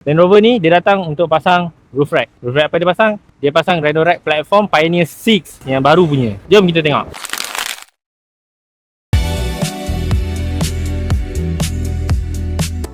Land Rover ni dia datang untuk pasang roof rack. Roof rack apa dia pasang? Dia pasang Rhino Rack platform Pioneer 6 yang baru punya. Jom kita tengok.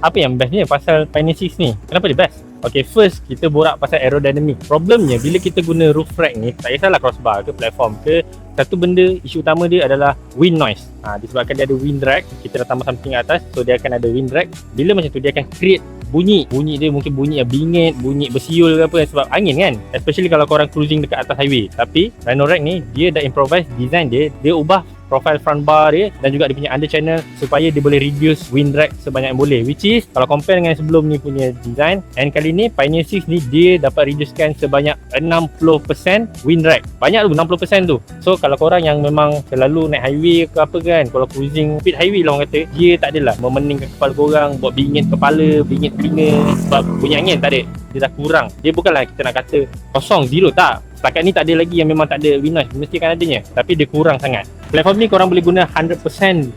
Apa yang bestnya pasal Pioneer 6 ni? Kenapa dia best? Okay, first kita borak pasal aerodynamic. Problemnya bila kita guna roof rack ni, tak kisahlah crossbar ke platform ke, satu benda, isu utama dia adalah wind noise. Disebabkan dia ada wind drag, kita dah tambah something atas, so dia akan ada wind drag. Bila macam tu dia akan create bunyi. Bunyi dia mungkin bunyi yang bingit, bunyi bersiul ke apa, sebab angin kan. Especially kalau korang cruising dekat atas highway. Tapi Rhino Rack ni dia dah improvise design dia ubah profile front bar dia dan juga dia punya under channel supaya dia boleh reduce wind drag sebanyak yang boleh, which is kalau compare dengan sebelum ni punya design, and kali ni Pioneer 6 ni dia dapat reducekan sebanyak 60% wind drag. Banyak tu 60% tu. So kalau korang yang memang selalu naik highway ke apa kan, kalau cruising speed highway lah orang kata, dia tak adalah memeningkan kepala korang, buat bingit kepala, bingit telinga sebab bunyi angin, tak ada. Dia dah kurang. Dia bukanlah kita nak kata kosong, zero, tak. Setakat ni tak ada lagi yang memang tak ada wind noise, mesti akan adanya, tapi dia kurang sangat. Platform ni korang boleh guna 100%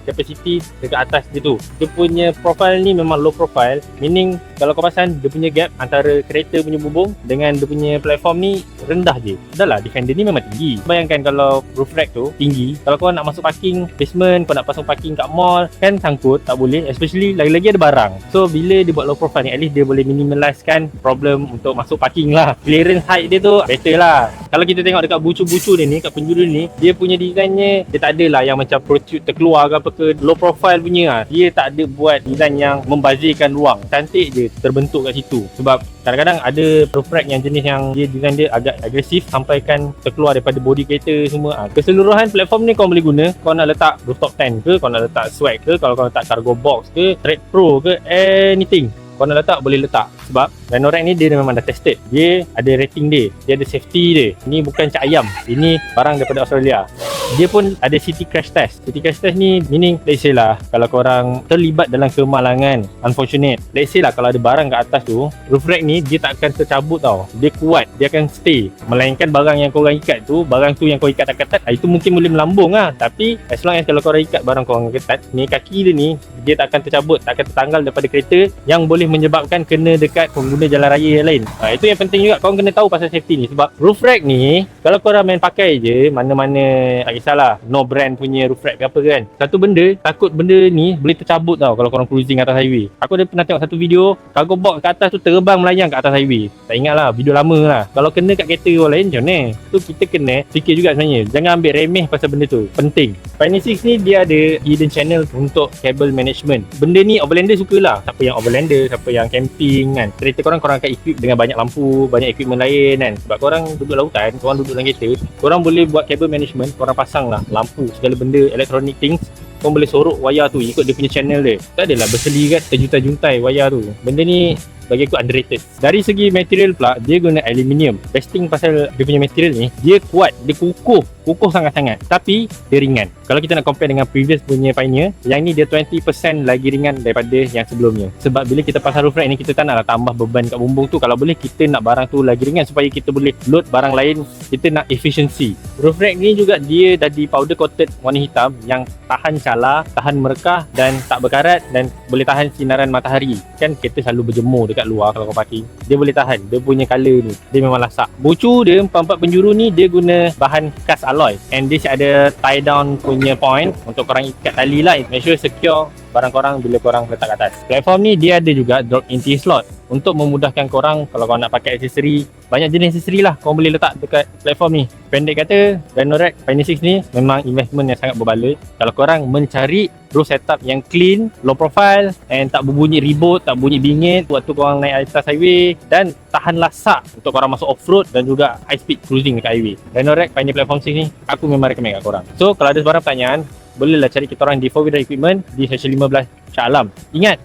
capacity dekat atas dia tu. Dia punya profile ni memang low profile, meaning kalau kau perasan dia punya gap antara kereta punya bumbung dengan dia punya platform ni rendah je. Dah lah, Defender ni memang tinggi. Bayangkan kalau roof rack tu tinggi, kalau kau nak masuk parking basement, kau nak pasang parking kat mall, kan sangkut, tak boleh, especially lagi-lagi ada barang. So bila dia buat low profile ni, at least dia boleh minimalizekan problem untuk masuk parking lah. Clearance height dia tu better lah. Kalau kita tengok dekat bucu-bucu dia ni, kat penjuru ni, dia punya desainnya, dia tak adalah yang macam protrude terkeluar ke apa ke, low profile punya lah. Dia tak ada buat design yang membazirkan ruang. Cantik je terbentuk kat situ. Sebab kadang-kadang ada roof rack yang jenis yang dia design dia agak agresif sampaikan terkeluar daripada body kereta semua. Keseluruhan platform ni kau boleh guna. Kau nak letak rooftop tent ke, kau nak letak swag ke, kalau kau letak cargo box ke, Trade Pro ke, anything kau nak letak boleh letak. Sebab Rhino Rack ni dia memang dah tested. Dia ada rating dia ada safety dia. Ni bukan cak ayam, ini barang daripada Australia. Dia pun ada city crash test. City crash test ni meaning, let's say lah kalau korang terlibat dalam kemalangan, unfortunate, let's say lah kalau ada barang kat atas tu, roof rack ni dia tak akan tercabut tau. Dia kuat, dia akan stay. Melainkan barang yang korang ikat tu, barang tu yang kau ikat tak ketat, itu mungkin boleh melambung lah. Tapi as long as kalau korang ikat barang korang ketat, ni kaki dia ni dia tak akan tercabut, tak akan tertanggal daripada kereta, yang boleh menyebabkan kena dekat pengguna jalan raya yang lain. Itu yang penting juga, korang kena tahu pasal safety ni. Sebab roof rack ni kalau korang main pakai je mana-mana, tak kisahlah no brand punya roof rack ke apa kan, satu benda, takut benda ni boleh tercabut tau kalau korang cruising atas highway. Aku ada pernah tengok satu video, cargo box kat atas tu terbang melayang kat atas highway. Tak ingat lah, video lama lah. Kalau kena kat kereta orang lain macam mana? Tu kita kena fikir juga sebenarnya. Jangan ambil remeh pasal benda tu, penting. Pioneer 6 ni dia ada hidden channel untuk cable management. Benda ni overlander sukalah. Siapa yang overlander, siapa yang camping kan, kereta korang akan equip dengan banyak lampu, banyak equipment lain kan. Sebab korang duduk lautan, korang duduk dalam kereta, korang boleh buat cable management. Korang pasang lah lampu, segala benda electronic things, korang boleh sorok wayar tu ikut dia punya channel dia. Tak adalah berselir kan terjuntai-juntai wayar tu. Benda ni bagi aku underrated. Dari segi material pula, dia guna aluminium. Best thing pasal dia punya material ni, dia kuat, dia kukuh sangat-sangat, tapi dia ringan. Kalau kita nak compare dengan previous punya Pioneer, yang ni dia 20% lagi ringan daripada yang sebelumnya. Sebab bila kita pasang roof rack ni, kita tak naklah tambah beban kat bumbung tu. Kalau boleh kita nak barang tu lagi ringan supaya kita boleh load barang lain. Kita nak efficiency. Roof rack ni juga dia dah di powder coated warna hitam yang tahan cala, tahan merekah dan tak berkarat, dan boleh tahan sinaran matahari. Kan kita selalu berjemur dekat luar kalau kau parking, dia boleh tahan. Dia punya colour ni, dia memang lasak. Bucu dia, empat-empat penjuru ni dia guna bahan cast alloy, and dia ada tie down punya point untuk korang ikat tali lah, make sure secure barang korang bila korang letak kat atas. Platform ni dia ada juga drop in slot untuk memudahkan korang kalau korang nak pakai aksesori. Banyak jenis aksesori lah korang boleh letak dekat platform ni. Pendek kata, Rhino Rack Pioneer 6 ni memang investment yang sangat berbaloi kalau korang mencari roof setup yang clean, low profile, and tak berbunyi ribut, tak bunyi bingit waktu korang naik atas highway, dan tahan lasak untuk korang masuk off-road dan juga high speed cruising dekat highway. Rhino Rack Pioneer Platform 6 ni aku memang recommend kat korang. So kalau ada sebarang pertanyaan, bolehlah cari kita orang di 4 Wheel Equipment di Section 15 Shah Alam. Ingat,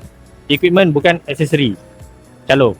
equipment bukan aksesori. Shalom.